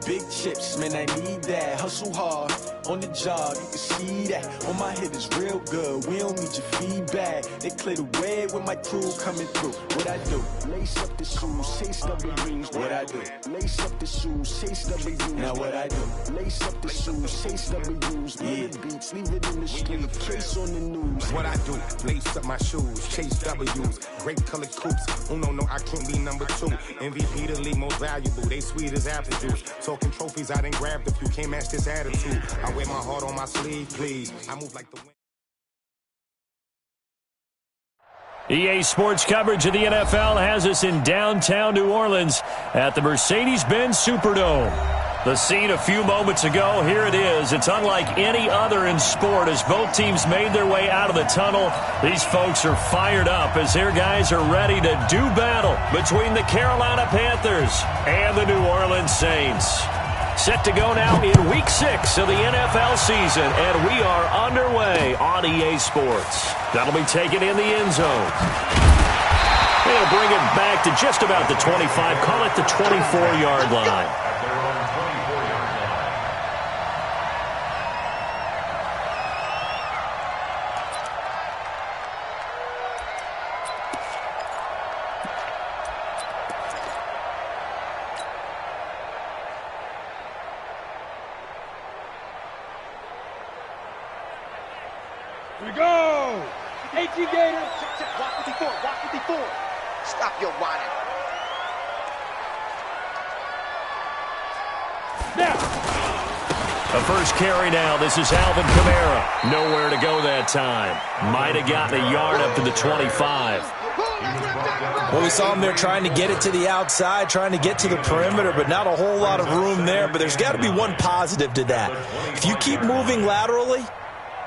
big chips, man, I need that. Hustle hard, on the job, you can see that. On my head is real good, we don't need your feedback. They clear the way with my crew coming through. What I do? Lace up the shoes, chase W's. What I do? Lace up the shoes, chase W's. Now what I do? Lace up the shoes, chase W's. Yeah. Beats, leave it in the street, case on the news. What I do? Lace up my shoes, chase W's. Great colored coops. Oh no, I can't be number 2. MVP the league most valuable. They sweet as apple juice. Talking trophies, I didn't grab the few. Can't match this attitude. I wear my heart on my sleeve, please. I move like the wind. EA Sports coverage of the NFL has us in downtown New Orleans at the Mercedes-Benz Superdome. The scene a few moments ago, here it is. It's unlike any other in sport as both teams made their way out of the tunnel. These folks are fired up as their guys are ready to do battle between the Carolina Panthers and the New Orleans Saints. Set to go now in Week 6 of the NFL season, and we are underway on EA Sports. That'll be taken in the end zone. They'll bring it back to just about the 25, call it the 24-yard line. Here we go! AT Gator! Check, watch 54, watch 54! Stop your whining. Now! The first carry now. This is Alvin Kamara. Nowhere to go that time. Might have gotten a yard up to the 25. Well, we saw him there trying to get it to the outside, trying to get to the perimeter, but not a whole lot of room there. But there's got to be one positive to that. If you keep moving laterally,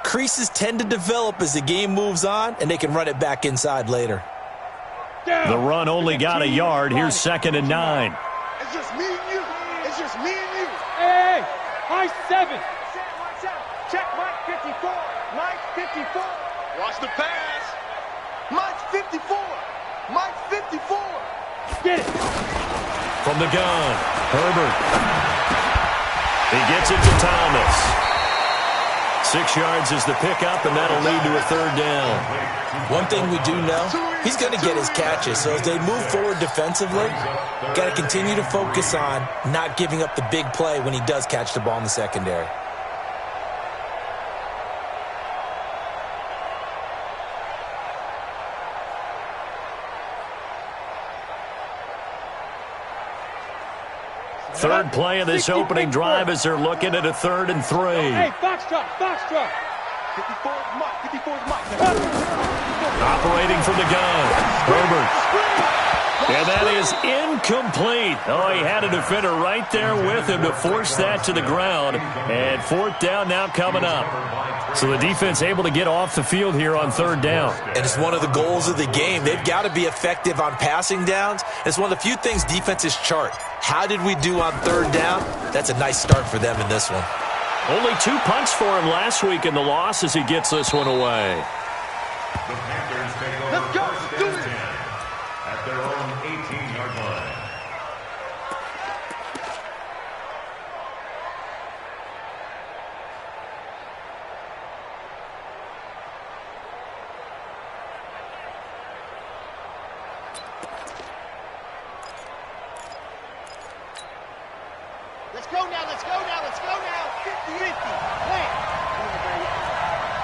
creases tend to develop as the game moves on, and they can run it back inside later. The run only got a yard. Here's 2nd and 9. It's just me and you. It's just me and you. Hey, high 7. Check Mike 54. Mike 54. Watch the pass. Mike 54. Mike 54. Get it. From the gun, Herbert. He gets it to Thomas. 6 yards is the pickup, and that'll lead to a 3rd down. One thing we do know, he's going to get his catches. So as they move forward defensively, got to continue to focus on not giving up the big play when he does catch the ball in the secondary. Third play of this opening drive as they're looking at a 3rd and 3. Hey, Foxtrot. 54 Mike. Operating from the gun, Herbert. And that is incomplete. Oh, he had a defender right there with him to force that to the ground. And 4th down now coming up. So the defense able to get off the field here on 3rd down. And it's one of the goals of the game. They've got to be effective on passing downs. It's one of the few things defenses chart. How did we do on 3rd down? That's a nice start for them in this one. Only 2 punts for him last week in the loss as he gets this one away. Let's go. Do it. At their own 18-yard line. Let's go now. 50-50. Hey.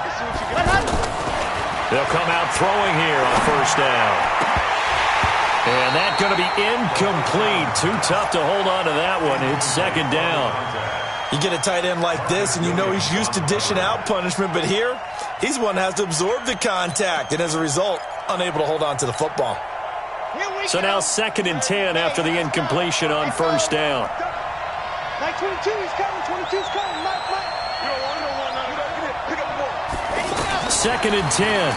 Let's see what you got. They'll come out throwing here on 1st down. And that's going to be incomplete. Too tough to hold on to that one. It's 2nd down. You get a tight end like this, and you know he's used to dishing out punishment, but here, he's one that has to absorb the contact, and as a result, unable to hold on to the football. So now 2nd and 10 after the incompletion on 1st down. Mike 22 is coming. 22's coming. Mike. You don't want none. Pick up the ball. 2nd and 10.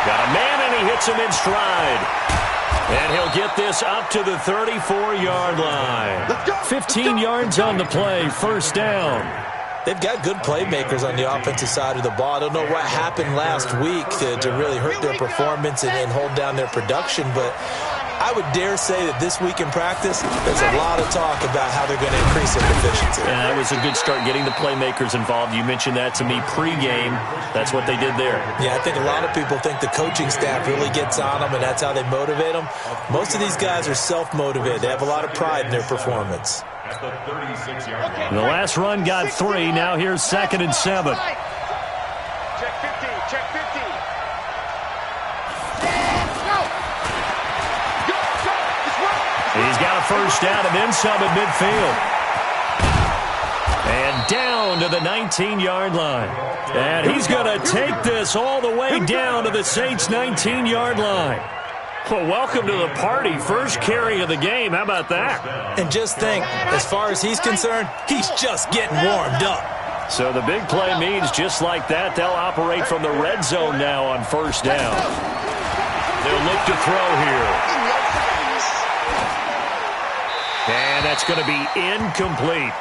Got a man, and he hits him in stride. And he'll get this up to the 34-yard line. 15 yards on the play, 1st down. They've got good playmakers on the offensive side of the ball. I don't know what happened last week to really hurt their performance and hold down their production, but I would dare say that this week in practice, there's a lot of talk about how they're going to increase their efficiency. And that was a good start getting the playmakers involved. You mentioned that to me pregame. That's what they did there. Yeah, I think a lot of people think the coaching staff really gets on them, and that's how they motivate them. Most of these guys are self-motivated. They have a lot of pride in their performance. At the 36-yard line. The last run got 3. Now here's 2nd and 7. Check 50, check 50. He's got a first down and then some at midfield. And down to the 19-yard line. And he's going to take this all the way down to the Saints' 19-yard line. Well, welcome to the party. First carry of the game. How about that? And just think, as far as he's concerned, he's just getting warmed up. So the big play means just like that, they'll operate from the red zone now on first down. They'll look to throw here. And that's going to be incomplete.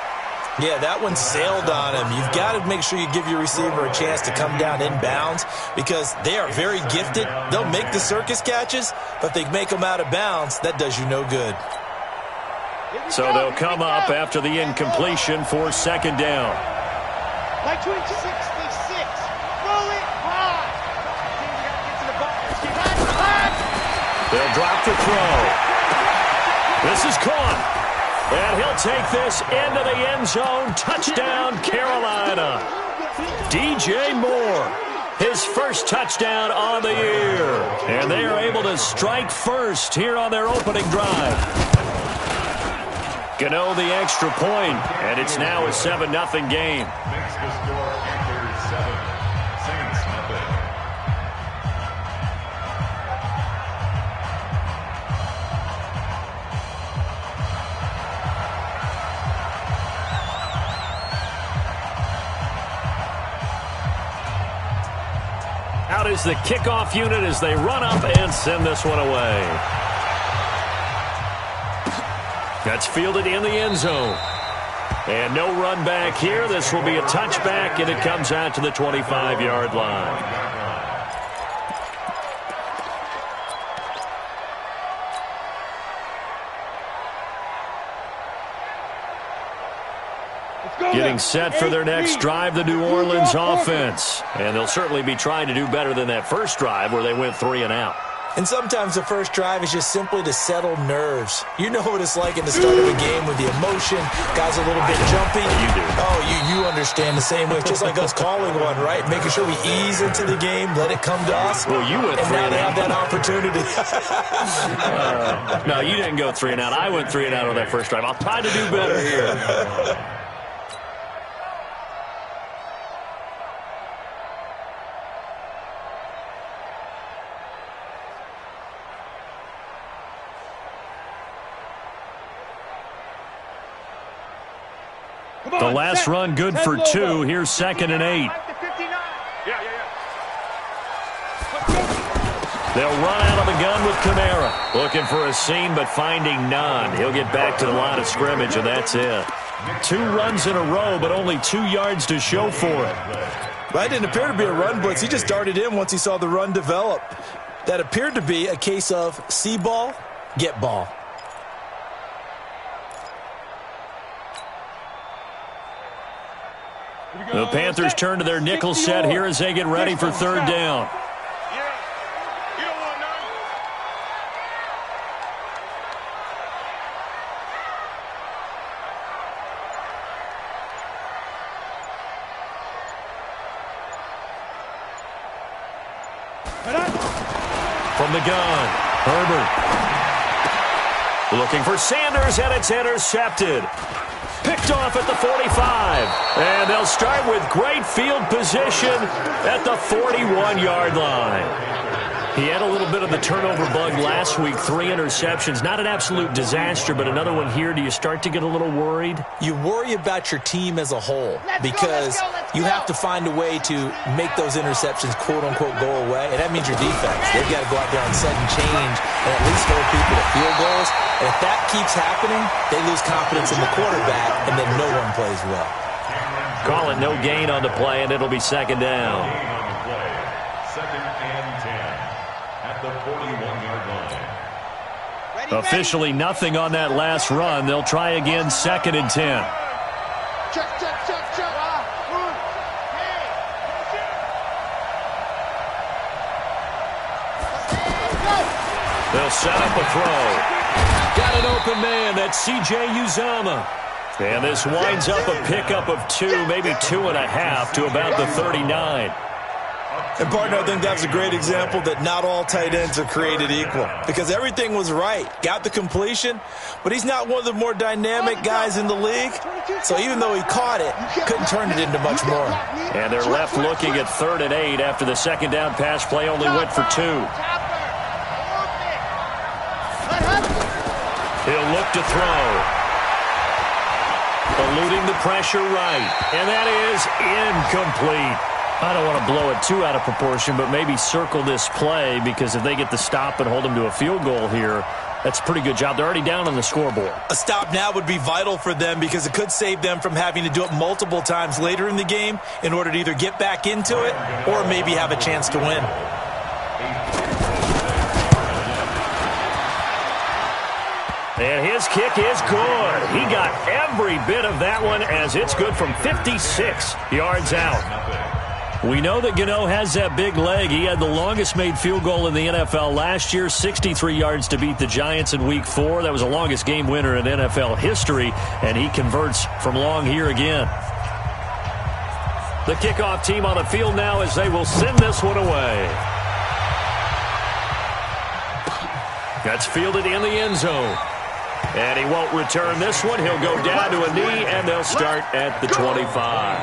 Yeah, that one sailed on him. You've got to make sure you give your receiver a chance to come down inbounds because they are very gifted. They'll make the circus catches, but if they make them out of bounds, that does you no good. So they'll come up after the incompletion for 2nd down. Like 66. Roll it high. They'll drop the throw. This is caught. And he'll take this into the end zone. Touchdown, Carolina. DJ Moore, his first touchdown on the year. And they are able to strike first here on their opening drive. Gano the extra point, and it's now a 7-0 game. Makes the score after 7. Saints nothing. Out is the kickoff unit as they run up and send this one away. That's fielded in the end zone. And no run back here. This will be a touchback, and it comes out to the 25-yard line. Getting set for their next drive, the New Orleans offense. And they'll certainly be trying to do better than that first drive where they went 3 and out. And sometimes the first drive is just simply to settle nerves. You know what it's like at the start of a game with the emotion. Guys a little bit jumpy. You do. Oh, you understand the same way. It's just like us calling one, right? Making sure we ease into the game, let it come to us. Well, you went 3 and and now they out. have that opportunity. No, you didn't go 3 and out. I went 3 and out on that first drive. I'll try to do better here. The last run good for 2. Here's 2nd and 8. They'll run out of the gun with Kamara. Looking for a seam, but finding none. He'll get back to the line of scrimmage, and that's it. 2 runs in a row, but only 2 yards to show for it. That didn't appear to be a run blitz. He just darted in once he saw the run develop. That appeared to be a case of see ball, get ball. The Panthers turn to their nickel set here as they get ready for 3rd down. From the gun, Herbert. Looking for Sanders, and it's intercepted. Picked off at the 45. And they'll start with great field position at the 41-yard line. He had a little bit of the turnover bug last week, 3 interceptions. Not an absolute disaster, but another one here. Do you start to get a little worried? You worry about your team as a whole because you have to find a way to make those interceptions, quote-unquote, go away. And that means your defense. They've got to go out there and set and change and at least hold people to field goals. And if that keeps happening, they lose confidence in the quarterback, and then no one plays well. Call it no gain on the play, and it'll be 2nd down. 2nd and 10 at the 41-yard line. Officially nothing on that last run. They'll try again, 2nd and 10. Check. They'll set up a throw. Got an open man. That's C.J. Uzomah. And this winds up a pickup of 2, maybe 2.5 to about the 39. And, partner, I think that's a great example that not all tight ends are created equal because everything was right. Got the completion, but he's not one of the more dynamic guys in the league. So even though he caught it, couldn't turn it into much more. And they're left looking at 3rd and 8 after the second down pass play only went for 2. He'll look to throw. Eluding the pressure right. And that is incomplete. I don't want to blow it too out of proportion, but maybe circle this play because if they get the stop and hold them to a field goal here, that's a pretty good job. They're already down on the scoreboard. A stop now would be vital for them because it could save them from having to do it multiple times later in the game in order to either get back into it or maybe have a chance to win. And his kick is good. He got every bit of that one as it's good from 56 yards out. We know that Gano has that big leg. He had the longest made field goal in the NFL last year, 63 yards to beat the Giants in Week 4. That was the longest game winner in NFL history, and he converts from long here again. The kickoff team on the field now as they will send this one away. That's fielded in the end zone. And he won't return this one. He'll go down to a knee, and they'll start at the 25.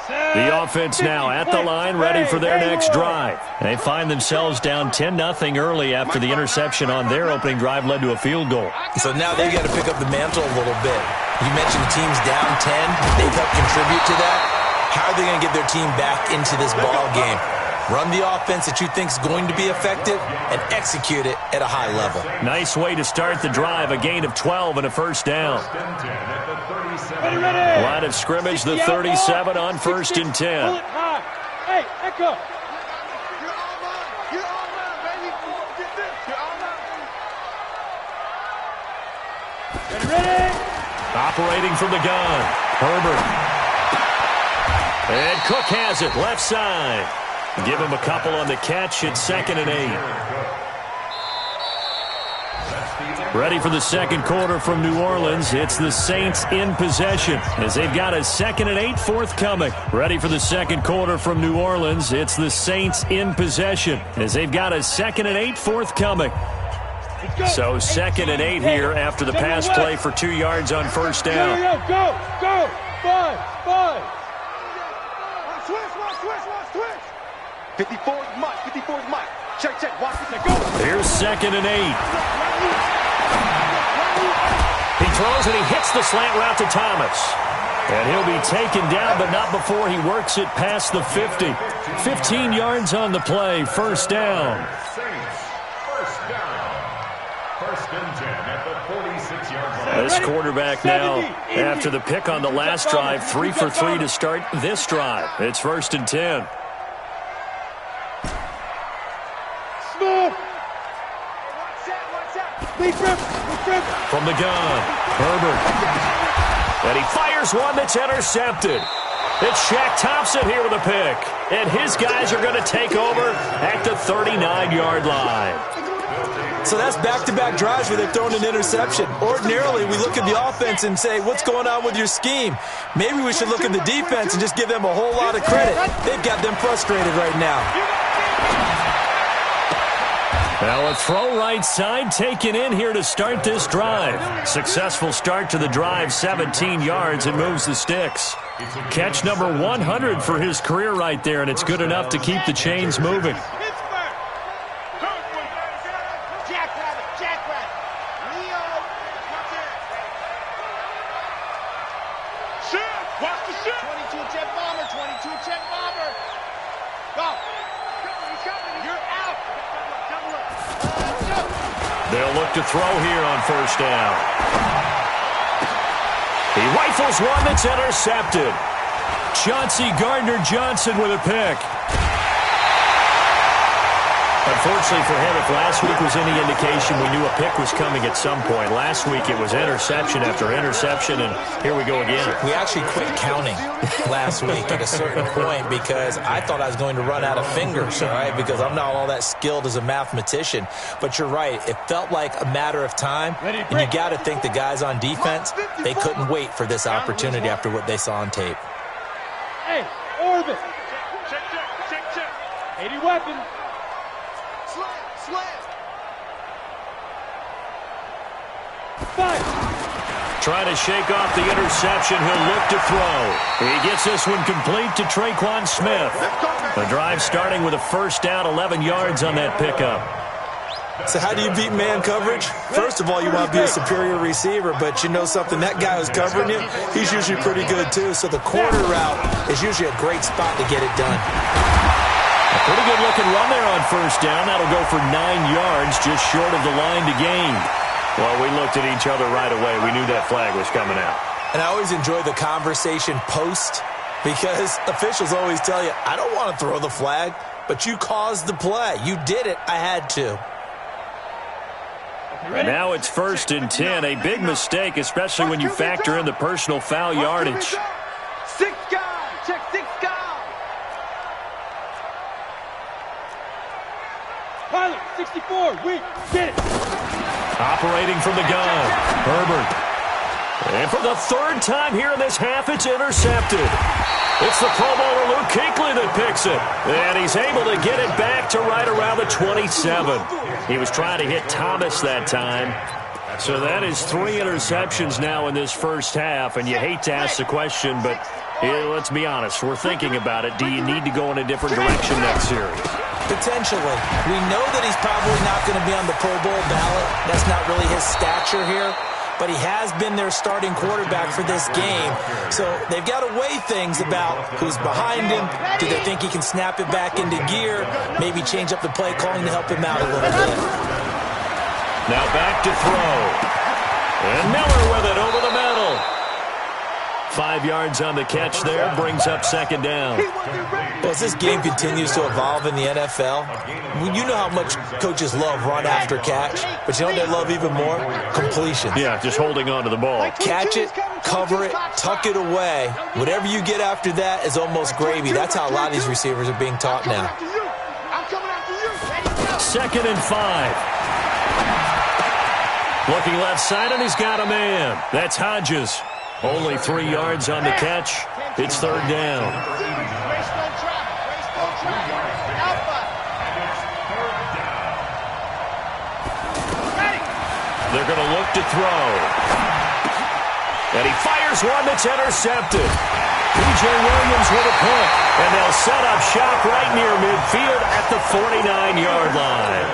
The offense now at the line, ready for their next drive. They find themselves down 10-0 early after the interception on their opening drive led to a field goal. So now they've got to pick up the mantle a little bit. You mentioned the team's down 10. They've helped contribute to that. How are they going to get their team back into this ball game? Run the offense that you think is going to be effective and execute it at a high level. Nice way to start the drive. A gain of 12 and a first down. Line of scrimmage, the 37 on 1st and 10. Hey, Echo. Operating from the gun. Herbert. And Cook has it, left side. Give him a couple on the catch. It's 2nd and 8. Ready for the second quarter from New Orleans. It's the Saints in possession as they've got a 2nd and 8 forthcoming. Ready for the second quarter from New Orleans. It's the Saints in possession as they've got a 2nd and 8 forthcoming. So 2nd and 8 here after the pass play for 2 yards on first down. Go. 5. 54's Mike. Check. Watch it. Go. Here's 2nd and 8. He throws and he hits the slant route to Thomas. And he'll be taken down, but not before he works it past the 50. 15 yards on the play. First down. First down. 1st and 10 at the 46-yard line. This quarterback now, after the pick on the last drive, 3 for 3 to start this drive. It's 1st and 10. From the gun, Herbert. And he fires one that's intercepted. It's Shaq Thompson here with a pick. And his guys are going to take over at the 39-yard line. So that's back-to-back drives where they've thrown an interception. Ordinarily, we look at the offense and say, what's going on with your scheme? Maybe we should look at the defense and just give them a whole lot of credit. They've got them frustrated right now. Well, a throw right side taken in here to start this drive. Successful start to the drive, 17 yards, and moves the sticks. Catch number 100 for his career right there, and it's good enough to keep the chains moving. They'll look to throw here on first down. He rifles one that's intercepted. Chauncey Gardner-Johnson with a pick. Unfortunately for him, if last week was any indication, we knew a pick was coming at some point. Last week it was interception after interception, and here we go again. We actually quit counting last week at a certain point because I thought I was going to run out of fingers, all right, because I'm not all that skilled as a mathematician. But you're right. It felt like a matter of time, and you got to think the guys on defense, they couldn't wait for this opportunity after what they saw on tape. Hey, orbit. Check. 80 weapons. Slam. Fire. Trying to shake off the interception. He'll look to throw. He gets this one complete to Traquan Smith. The drive starting with a first down, 11 yards on that pickup. So how do you beat man coverage? First of all, you want to be a superior receiver, but you know something, that guy who's covering you, he's usually pretty good too. So the corner route is usually a great spot to get it done. A pretty good looking run there on first down. That'll go for 9 yards, just short of the line to gain. Well, we looked at each other right away. We knew that flag was coming out. And I always enjoy the conversation post because officials always tell you, I don't want to throw the flag, but you caused the play. You did it. I had to. And now it's 1st and 10. A big mistake, especially when you factor in the personal foul yardage. 6 guys. Check 6 guys. Pilot, 64, weak, get it. Operating from the gun, Herbert. And for the 3rd time here in this half, it's intercepted. It's the Pro Bowler Luke Kuechly that picks it. And he's able to get it back to right around the 27. He was trying to hit Thomas that time. So that is 3 interceptions now in this first half. And you hate to ask the question, but let's be honest. We're thinking about it. Do you need to go in a different direction next series? Potentially. We know that he's probably not going to be on the Pro Bowl ballot. That's not really his stature here. But he has been their starting quarterback for this game. So they've got to weigh things about who's behind him. Do they think he can snap it back into gear? Maybe change up the play calling to help him out a little bit. Now back to throw. And Miller with it over the middle. 5 yards on the catch there, brings up 2nd down. Well, as this game continues to evolve in the NFL, you know how much coaches love run after catch, but you know what they love even more? Completion. Yeah, just holding on to the ball. Catch it, cover it, tuck it away. Whatever you get after that is almost gravy. That's how a lot of these receivers are being taught now. 2nd and 5. Looking left side, and he's got a man. That's Hodges. Only 3 yards on the catch. It's 3rd down. They're going to look to throw. And he fires one that's intercepted. P.J. Williams with a punt. And they'll set up shop right near midfield at the 49-yard line.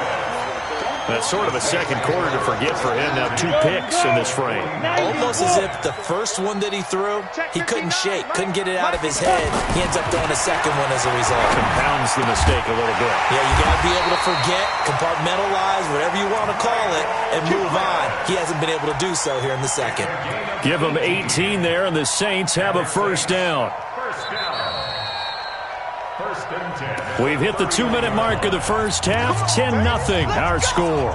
That's sort of a second quarter to forget for him. Now 2 picks in this frame. Almost as if the first one that he threw, he couldn't shake, couldn't get it out of his head. He ends up throwing a second one as a result. Compounds the mistake a little bit. Yeah, you got to be able to forget, compartmentalize, whatever you want to call it, and move on. He hasn't been able to do so here in the second. Give him 18 there, and the Saints have a first down. We've hit the 2-minute mark of the first half. 10-0 our score.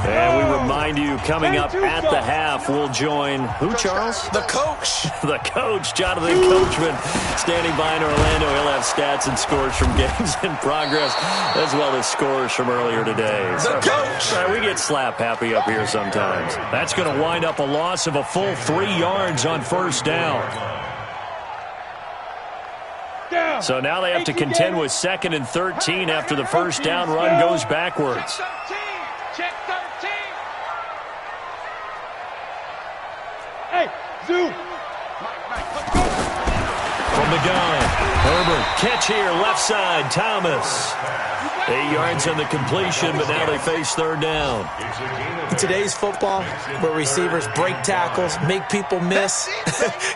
And we remind you, coming up at the half, we'll join who, Charles? The coach. The coach, Jonathan Coachman, standing by in Orlando. He'll have stats and scores from games in progress, as well as scores from earlier today. The coach. We get slap happy up here sometimes. That's going to wind up a loss of a full 3 yards on first down. So now they have to contend with 2nd and 13 after the first down run goes backwards. Check 13. Hey, zoom. From the gun, Herbert, catch here, left side, Thomas. 8 yards on the completion, but now they face 3rd down. In today's football, where receivers break tackles, make people miss,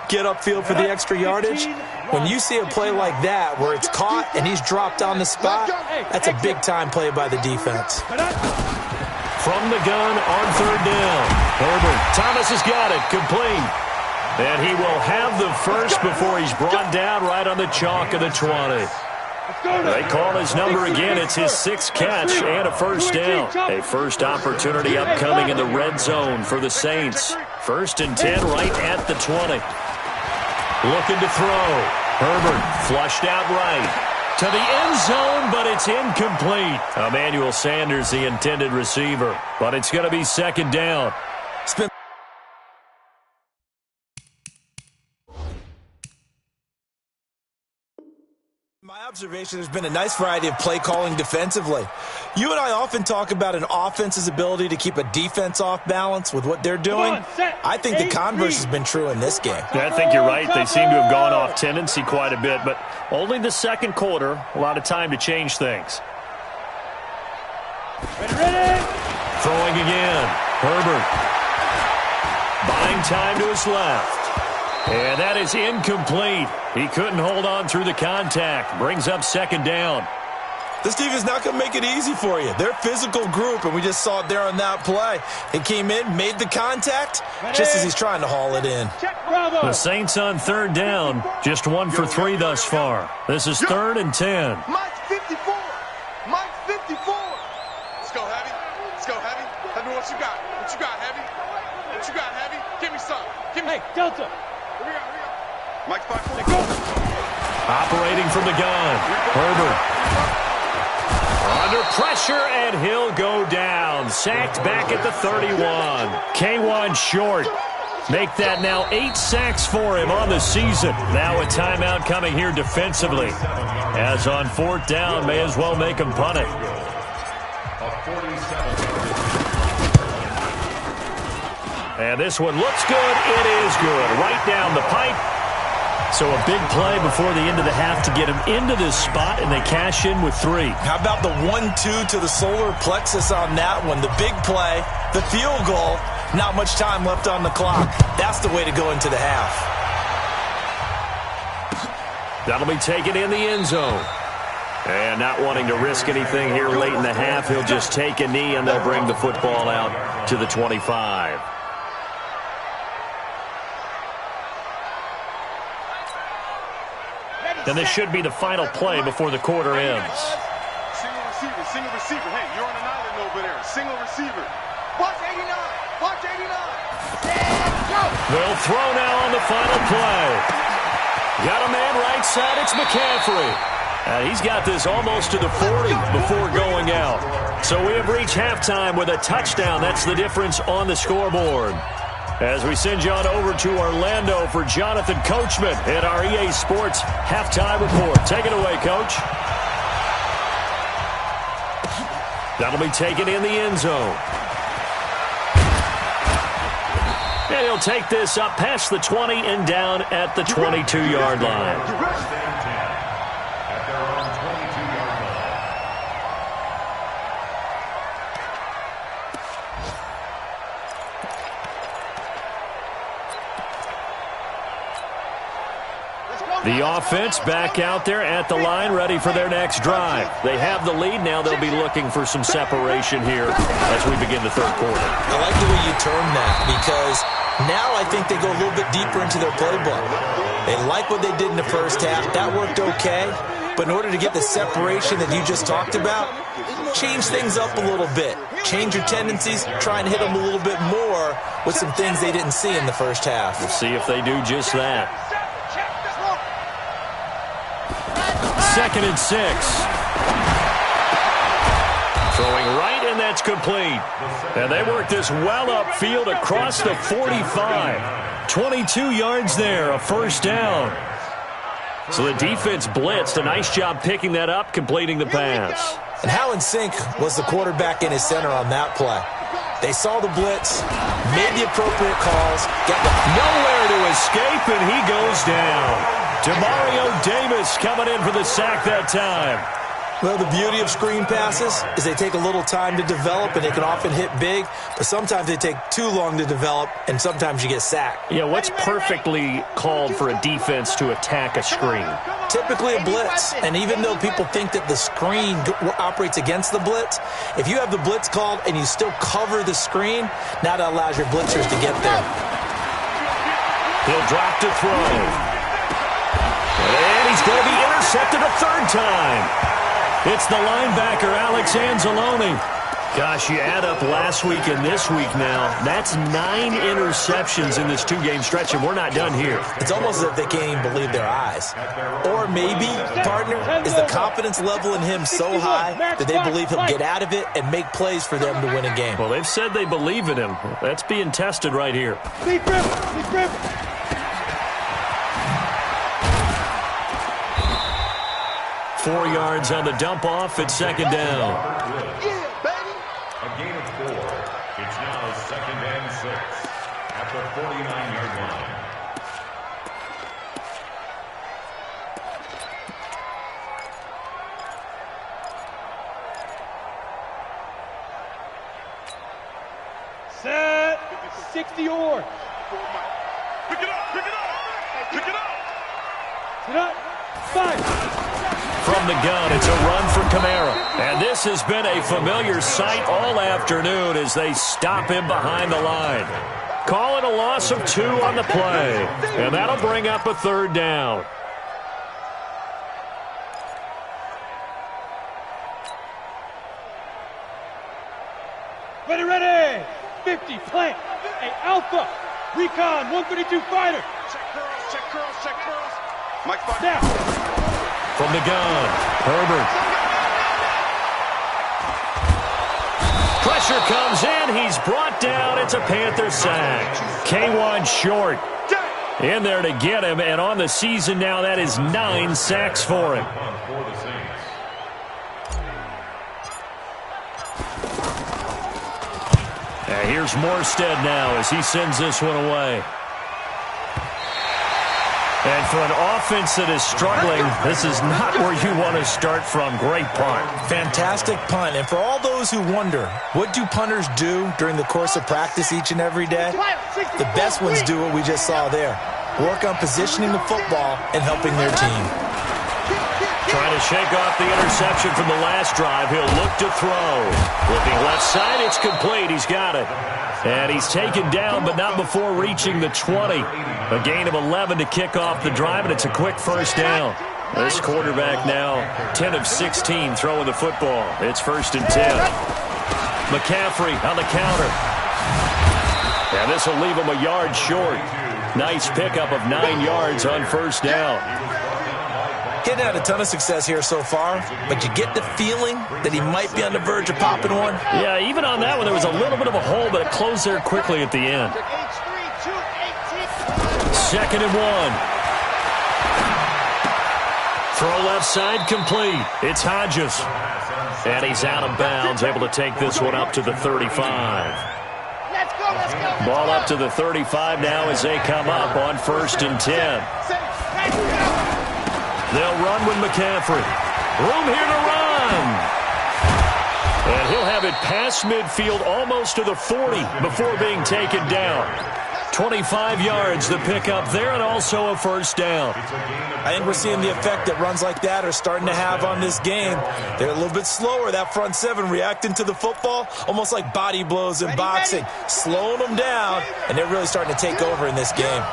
get upfield for the extra yardage, when you see a play like that where it's caught and he's dropped on the spot, that's a big-time play by the defense. From the gun on 3rd down, Herbert, Thomas has got it, complete. And he will have the first before he's brought down right on the chalk of the 20. They call his number again. It's his 6th catch and a first down. A first opportunity upcoming in the red zone for the Saints. 1st and 10 right at the 20. Looking to throw. Herbert flushed out right. To the end zone, but it's incomplete. Emmanuel Sanders, the intended receiver. But it's going to be 2nd down. My observation, there's been a nice variety of play calling defensively. You and I often talk about an offense's ability to keep a defense off balance with what they're doing. I think the converse has been true in this game. Yeah, I think you're right. They seem to have gone off tendency quite a bit, but only the 2nd quarter, a lot of time to change things. Throwing again. Herbert. Buying time to his left. And that is incomplete. He couldn't hold on through the contact. Brings up 2nd down. This team is not going to make it easy for you. They're a physical group, and we just saw it there on that play. He came in, made the contact, just as he's trying to haul it in. The Saints on 3rd down, just 1 for 3 thus far. This is 3rd and 10. Mike 54. Mike 54. Let's go, Heavy. Let's go, Heavy. Tell me what you got. What you got, Heavy? What you got, Heavy? Give me some. Give me. Hey, Delta. Here we go. Mike 54. Operating from the gun. Herbert. Under pressure, and he'll go down. Sacked back at the 31. K1 short. Make that now 8 sacks for him on the season. Now a timeout coming here defensively. As on 4th down, may as well make him punt it. And this one looks good. It is good. Right down the pipe. So a big play before the end of the half to get him into this spot, and they cash in with 3. How about the 1-2 to the solar plexus on that one? The big play, the field goal, not much time left on the clock. That's the way to go into the half. That'll be taken in the end zone. And not wanting to risk anything here late in the half, he'll just take a knee, and they'll bring the football out to the 25. And this should be the final play before the quarter ends. Single receiver, single receiver. Hey, you're on an island over there. Single receiver. Watch 89. Watch 89. They'll throw now on the final play. Got a man right side. It's McCaffrey. He's got this almost to the 40 before going out. So we have reached halftime with a touchdown. That's the difference on the scoreboard. As we send you on over to Orlando for Jonathan Coachman in our EA Sports Halftime Report. Take it away, Coach. That'll be taken in the end zone. And he'll take this up past the 20 and down at the 22-yard line. The offense back out there at the line, ready for their next drive. They have the lead. Now they'll be looking for some separation here as we begin the 3rd quarter. I like the way you term that, because now I think they go a little bit deeper into their playbook. They like what they did in the first half. That worked okay. But in order to get the separation that you just talked about, change things up a little bit. Change your tendencies, try and hit them a little bit more with some things they didn't see in the first half. We'll see if they do just that. 2nd and 6. Throwing right, and that's complete. And they work this well upfield across the 45. 22 yards there, a first down. So the defense blitzed. A nice job picking that up, completing the pass. And how in sync was the quarterback in his center on that play? They saw the blitz, made the appropriate calls, got nowhere to escape, and he goes down. Demario Davis coming in for the sack that time. Well, the beauty of screen passes is they take a little time to develop, and they can often hit big, but sometimes they take too long to develop, and sometimes you get sacked. Yeah, what's perfectly called for a defense to attack a screen? Typically a blitz, and even though people think that the screen operates against the blitz, if you have the blitz called and you still cover the screen, now that allows your blitzers to get there. He'll drop to throw. And he's going to be intercepted a third time. It's the linebacker, Alex Anzalone. Gosh, you add up last week and this week now, that's 9 interceptions in this 2-game stretch, and we're not done here. It's almost as if they can't even believe their eyes. Or maybe, partner, is the confidence level in him so high that they believe he'll get out of it and make plays for them to win a game. Well, they've said they believe in him. That's being tested right here. 4 yards on the dump-off at second down. A gain of 4. It's now 2nd and 6 at the 49-yard line. Set. 60 or. Pick it up, pick it up, pick it up. Sit up. 5. From the gun, it's a run for Kamara. And this has been a familiar sight all afternoon as they stop him behind the line. Call it a loss of 2 on the play. And that'll bring up a third down. Ready. 50. Plant. A alpha. Recon. 132 fighter. Check curls. Mike, Snap. From the gun, Herbert. Pressure comes in. He's brought down. It's a Panther sack. K1 short. In there to get him. And on the season now, that is 9 sacks for him. And here's Morstead now as he sends this one away. And for an offense that is struggling, this is not where you want to start from. Great punt. Fantastic punt. And for all those who wonder, what do punters do during the course of practice each and every day? The best ones do what we just saw there. Work on positioning the football and helping their team. Trying to shake off the interception from the last drive. He'll look to throw. Looking left side, it's complete. He's got it. And he's taken down, but not before reaching the 20. A gain of 11 to kick off the drive, and it's a quick first down. This quarterback now 10 of 16 throwing the football. It's 1st and 10. McCaffrey on the counter. And this will leave him a yard short. Nice pickup of 9 yards on first down. Getting had a ton of success here so far, but you get the feeling that he might be on the verge of popping one. Yeah, even on that one, there was a little bit of a hole, but it closed there quickly at the end. 2nd and 1. Throw left side complete. It's Hodges. And he's out of bounds, able to take this one up to the 35. Let's go. Ball up to the 35 now as they come up on 1st and 10. They'll run with McCaffrey. Room here to run. And he'll have it past midfield almost to the 40 before being taken down. 25 yards the pickup there and also a first down. I think we're seeing the effect that runs like that are starting to have on this game. They're a little bit slower, that front seven, reacting to the football, almost like body blows in boxing, slowing them down, and they're really starting to take over in this game.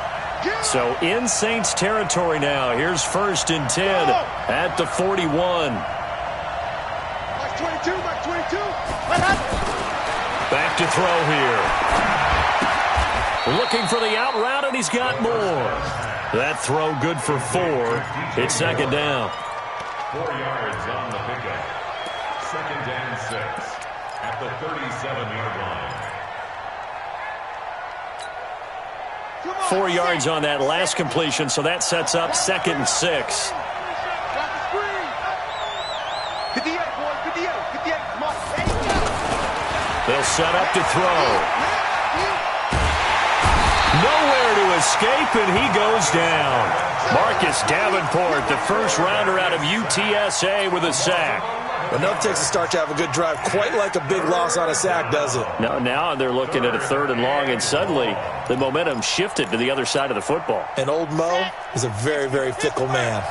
So in Saints territory now. Here's 1st and 10 at the 41. Mike 22. Back to throw here. Looking for the out route, and he's got more. That throw good for 4. It's 2nd down. 4 yards on the pickup. 2nd and 6 at the 37-yard line. 4 yards on that last completion, so that sets up 2nd and 6. They'll set up to throw. Nowhere to escape, and he goes down. Marcus Davenport, the first rounder out of UTSA with a sack. Enough takes a start to have a good drive. Quite like a big loss on a sack, does it? No, now they're looking at a 3rd and long, and suddenly the momentum shifted to the other side of the football. And old Mo is a very, very fickle man.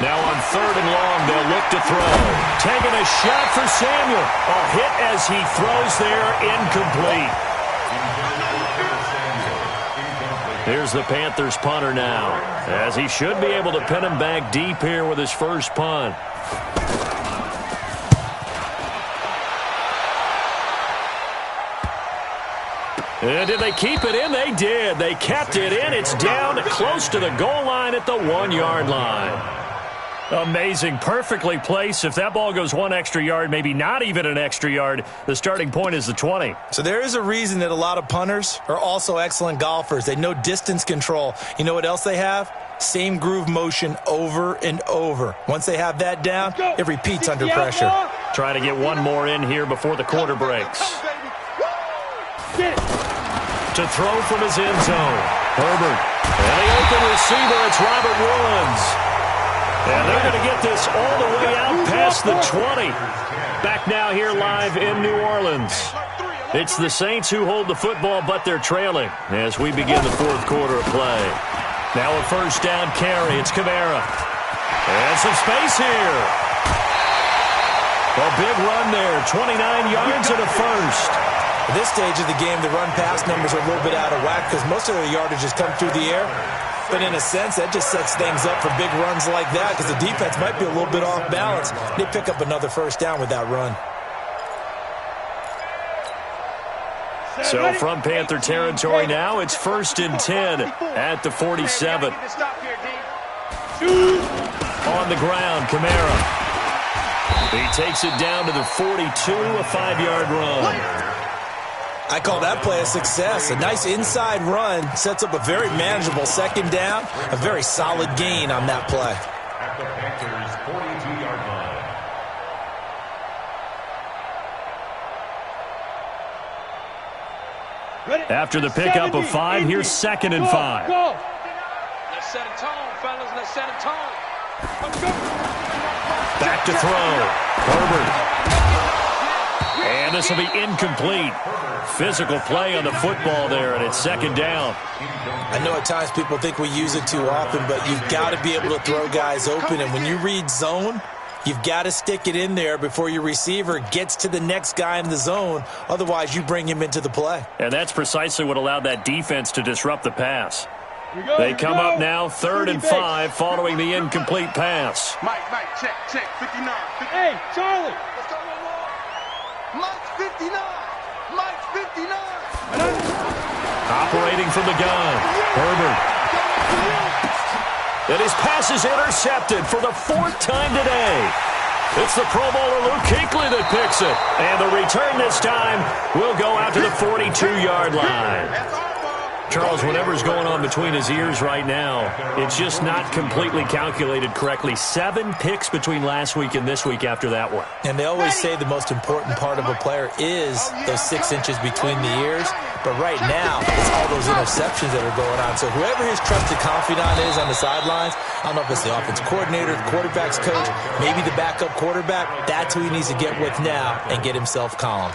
Now on 3rd and long, they'll look to throw. Taking a shot for Samuel. A hit as he throws there, incomplete. Here's the Panthers punter now, as he should be able to pin him back deep here with his first punt. And did they keep it in? They did. They kept it in. It's down close to the goal line at the 1-yard line. Amazing. Perfectly placed. If that ball goes 1 extra yard, maybe not even an extra yard, the starting point is the 20. So there is a reason that a lot of punters are also excellent golfers. They know distance control. You know what else they have? Same groove motion over and over. Once they have that down, it repeats under pressure. Trying to get one more in here before the quarter breaks. To throw from his end zone. Herbert. And the open receiver, it's Robert Woods. And they're going to get this all the way out past the 20. Back now here live in New Orleans. It's the Saints who hold the football, but they're trailing as we begin the 4th quarter of play. Now a first down carry. It's Kamara. And some space here. A big run there. 29 yards and a first. At this stage of the game, the run-pass numbers are a little bit out of whack because most of the yardage has come through the air. But in a sense, that just sets things up for big runs like that because the defense might be a little bit off balance. They pick up another first down with that run. So from Panther territory now, it's 1st and 10 at the 47. On the ground, Kamara. He takes it down to the 42, a 5-yard run. I call that play a success. A nice inside run sets up a very manageable second down. A very solid gain on that play. At the Panthers' 42-yard line. After the pickup of 5, here's 2nd and 5. Let's set a tone, fellas. Let's set a tone. Back to throw. Herbert. And this will be incomplete. Physical play on the football there, and it's 2nd down. I know at times people think we use it too often, but you've got to be able to throw guys open. And when you read zone, you've got to stick it in there before your receiver gets to the next guy in the zone. Otherwise, you bring him into the play. And that's precisely what allowed that defense to disrupt the pass. They come up now 3rd and 5 following the incomplete pass. Mike, check, 59. Hey, Charlie. Mike's 59. Mike's 59. Operating from the gun, Herbert. And his pass is intercepted for the 4th time today. It's the Pro Bowler Luke Kuechly that picks it. And the return this time will go out to the 42-yard line. Charles, whatever's going on between his ears right now, it's just not completely calculated correctly. 7 picks between last week and this week after that one. And they always say the most important part of a player is those 6 inches between the ears. But right now, it's all those interceptions that are going on. So whoever his trusted confidant is on the sidelines, I don't know if it's the offense coordinator, the quarterback's coach, maybe the backup quarterback, that's who he needs to get with now and get himself calm.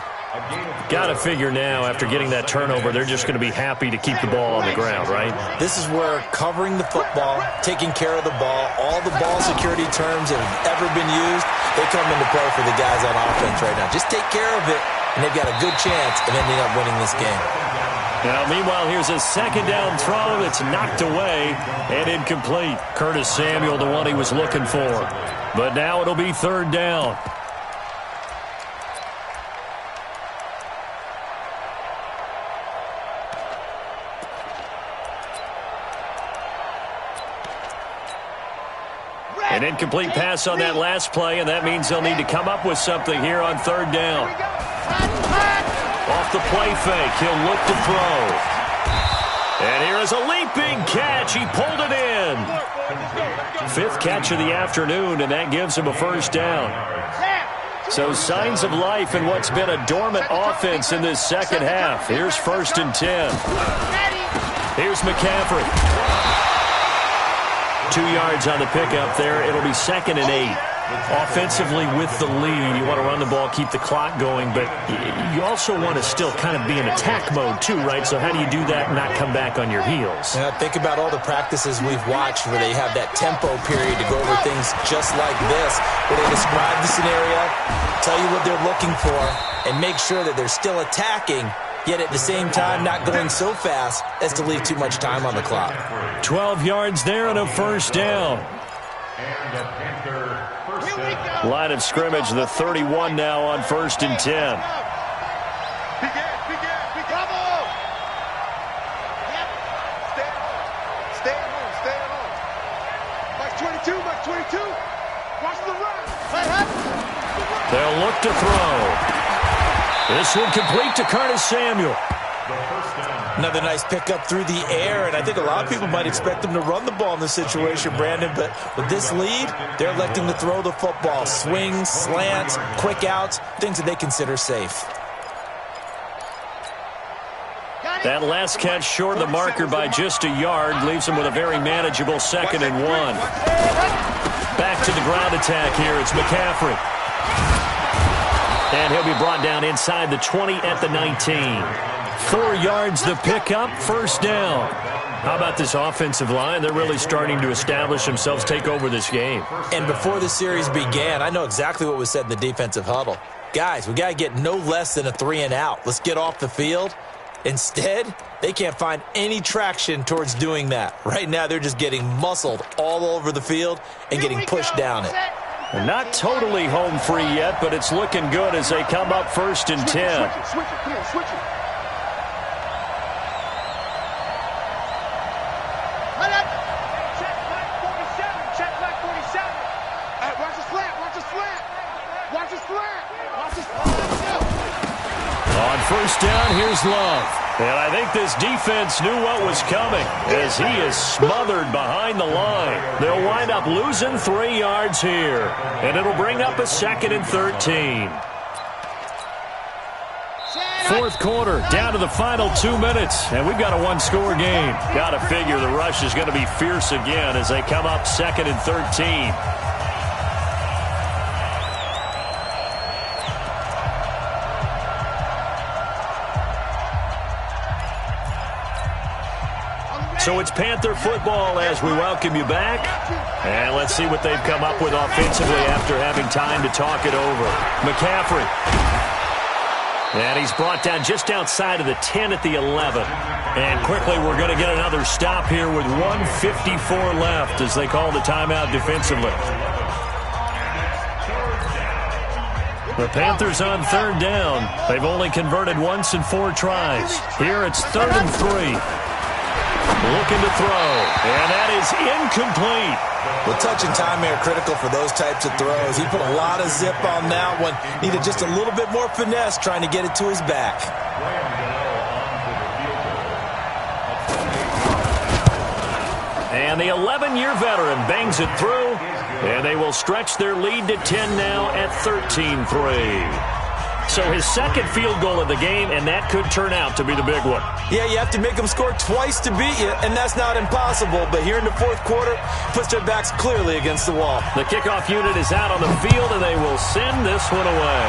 Got to figure now, after getting that turnover, they're just going to be happy to keep the ball on the ground, right? This is where covering the football, taking care of the ball, all the ball security terms that have ever been used, they come into play for the guys on offense right now. Just take care of it, and they've got a good chance of ending up winning this game. Now, meanwhile, here's a 2nd down throw that's knocked away and incomplete. Curtis Samuel, the one he was looking for. But now it'll be 3rd down. An incomplete pass on that last play, and that means they'll need to come up with something here on 3rd down. Off the play fake, he'll look to throw. And here is a leaping catch. He pulled it in. 5th catch of the afternoon, and that gives him a first down. So signs of life in what's been a dormant offense in this second half. Here's 1st and 10. Here's McCaffrey. 2 yards on the pickup there. It'll be 2nd and 8. Offensively with the lead, you want to run the ball, keep the clock going, but you also want to still kind of be in attack mode too, right? So how do you do that and not come back on your heels? Yeah, think about all the practices we've watched where they have that tempo period to go over things just like this, where they describe the scenario, tell you what they're looking for, and make sure that they're still attacking, yet at the same time not going so fast as to leave too much time on the clock. 12 yards there and a first down. And the Panther first down. Line of scrimmage, the 31 now on 1st and 10. Begin. Bravo. Yep. Stay at home. Mark 22. Watch the run. They'll look to throw. This one complete to Curtis Samuel. Another nice pickup through the air, and I think a lot of people might expect them to run the ball in this situation, Brandon, but with this lead, they're electing to throw the football. Swings, slants, quick outs, things that they consider safe. That last catch short of the marker by just a yard leaves him with a very manageable 2nd and 1. Back to the ground attack here. It's McCaffrey. And he'll be brought down inside the 20 at the 19. 4 yards the pickup, first down. How about this offensive line? They're really starting to establish themselves, take over this game. And before the series began, I know exactly what was said in the defensive huddle. Guys, we got to get no less than a 3 and out. Let's get off the field. Instead, they can't find any traction towards doing that. Right now, they're just getting muscled all over the field and getting pushed down it. Not totally home free yet, but it's looking good as they come up 1st and 10. Switch it. Check back 47. Watch the slant. On 1st down, here's Love. And I think this defense knew what was coming as he is smothered behind the line. They'll wind up losing 3 yards here, and it'll bring up a 2nd and 13. 4th quarter, down to the final 2 minutes, and we've got a 1-score game. Got to figure the rush is going to be fierce again as they come up 2nd and 13. So it's Panther football as we welcome you back. And let's see what they've come up with offensively after having time to talk it over. McCaffrey. And he's brought down just outside of the 10 at the 11. And quickly we're going to get another stop here with 1:54 left as they call the timeout defensively. The Panthers on 3rd down. They've only converted once in 4 tries. Here it's 3rd and 3. Looking to throw, and that is incomplete. Well, touch and time are critical for those types of throws. He put a lot of zip on that one. Needed just a little bit more finesse trying to get it to his back. And the 11-year veteran bangs it through, and they will stretch their lead to 10 now at 13-3. So his 2nd field goal of the game, and that could turn out to be the big one. Yeah, you have to make them score twice to beat you, and that's not impossible. But here in the 4th quarter, puts their backs clearly against the wall. The kickoff unit is out on the field, and they will send this one away.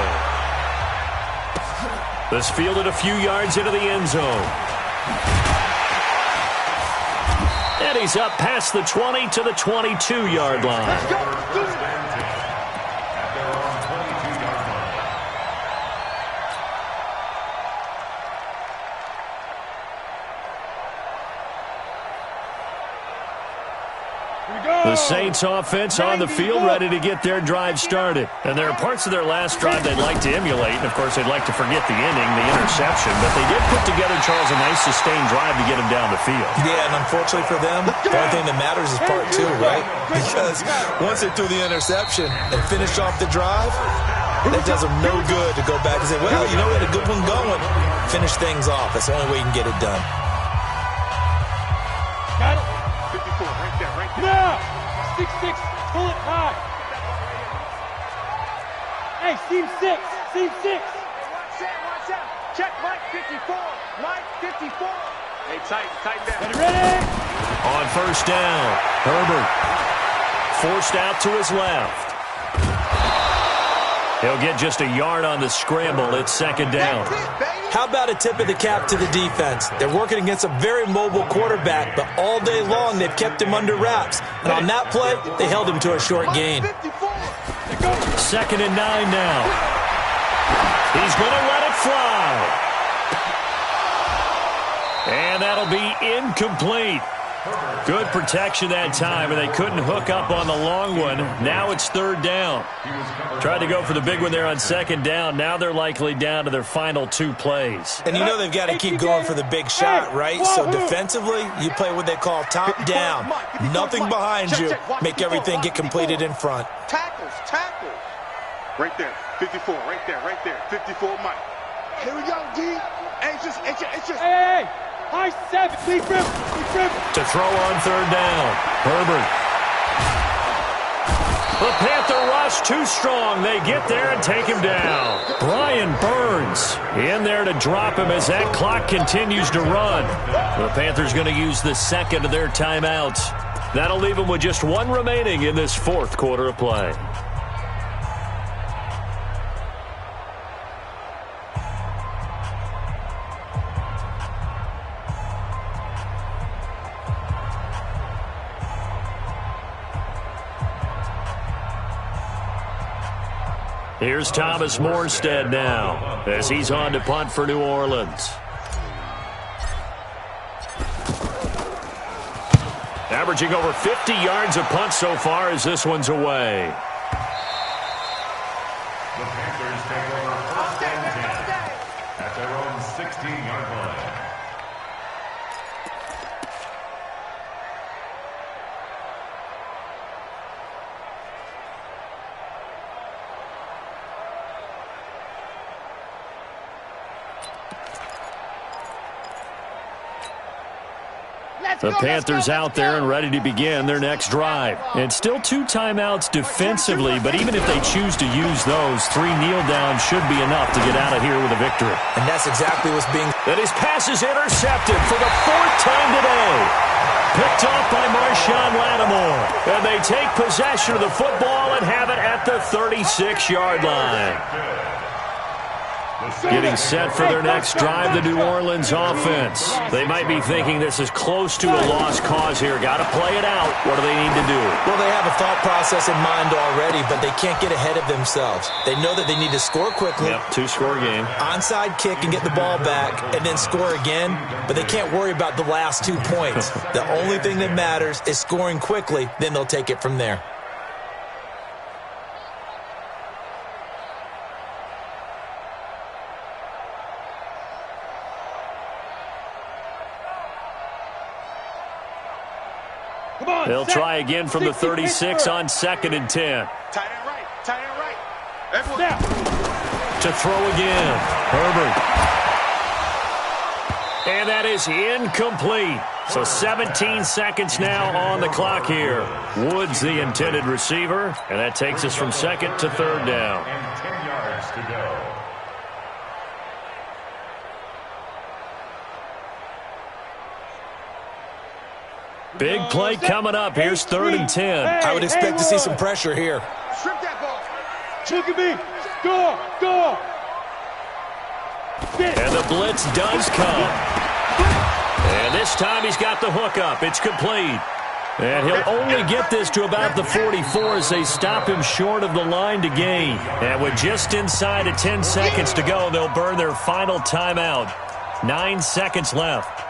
This fielded a few yards into the end zone. And he's up past the 20 to the 22-yard line. Let's go. The Saints offense on the field, ready to get their drive started. And there are parts of their last drive they'd like to emulate. And, of course, they'd like to forget the ending, the interception. But they did put together, Charles, a nice sustained drive to get him down the field. Yeah, and unfortunately for them, the only thing that matters is part 2, right? Because once they threw the interception and finished off the drive, that does them no good to go back and say, well, you know, we had a good one going. Finish things off. That's the only way you can get it done. Got it. 54, right there. Now, 6-6, pull it high. Hey, seam 6. Watch out. Check Mike 54. Hey, tight down. Ready? On 1st down, Herbert forced out to his left. He'll get just a yard on the scramble. It's second down. How about a tip of the cap to the defense? They're working against a very mobile quarterback, but all day long they've kept him under wraps. And on that play, they held him to a short gain. Second and 9 now. He's going to let it fly. And that'll be incomplete. Good protection that time, and they couldn't hook up on the long one. Now it's third down. Tried to go for the big one there on second down. Now they're likely down to their final 2 plays. And you know they've got to keep going for the big shot, right? So defensively, you play what they call top down. Nothing behind you. Make everything get completed in front. Tackles. Right there. 54. Right there. 54, Mike. Here we go, D. Hey, it's just. Hey! High 7. Lead rim. To throw on third down. Herbert. The Panther rush too strong. They get there and take him down. Brian Burns in there to drop him as that clock continues to run. The Panthers going to use the second of their timeouts. That'll leave them with just 1 remaining in this fourth quarter of play. Here's Thomas Morstead now as he's on to punt for New Orleans. Averaging over 50 yards a punt so far as this one's away. The Panthers take over first and 10 at their own 16-yard line. The Panthers out there and ready to begin their next drive. And still 2 timeouts defensively, but even if they choose to use those, 3 kneel downs should be enough to get out of here with a victory. And that's exactly what's being... And his pass is intercepted for the 4th time today. Picked off by Marshawn Lattimore. And they take possession of the football and have it at the 36-yard line. Getting set for their next drive, the New Orleans offense. They might be thinking this is close to a lost cause here. Got to play it out. What do they need to do? Well, they have a thought process in mind already, but they can't get ahead of themselves. They know that they need to score quickly. Yep, 2-score game. Onside kick and get the ball back and then score again, but they can't worry about the last 2 points. The only thing that matters is scoring quickly, then they'll take it from there. They'll try again from the 36 on 2nd and 10. Tight end right. Everyone. To throw again. Herbert. And that is incomplete. So 17 seconds now on the clock here. Woods the intended receiver, and that takes us from 2nd to 3rd down. And 10 yards to go. Big play coming up. Here's 3rd and 10. I would expect to see some pressure here. Strip that ball. Look at me. Score. And the blitz does come. And this time he's got the hook up. It's complete. And he'll only get this to about the 44 as they stop him short of the line to gain. And with just inside of 10 seconds to go, they'll burn their final timeout. 9 seconds left.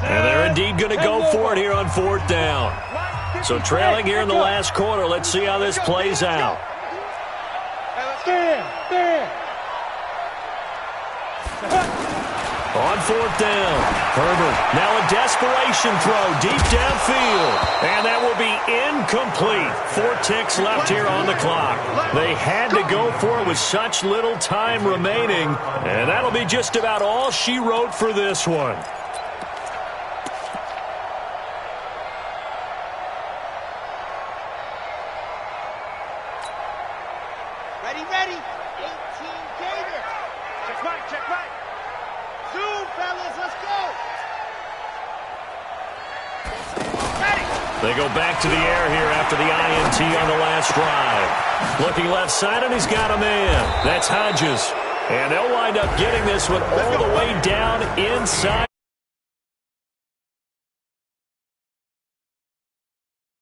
And they're indeed going to go for it here on 4th down. So trailing here in the last quarter. Let's see how this plays out. On 4th down, Herbert. Now a desperation throw deep downfield. And that will be incomplete. 4 ticks left here on the clock. They had to go for it with such little time remaining. And that'll be just about all she wrote for this one. Ready. 18 Gator. Check right. Zoom, fellas. Let's go. They go back to the air here after the INT on the last drive. Looking left side, and he's got a man. That's Hodges. And they'll wind up getting this one all the way down inside.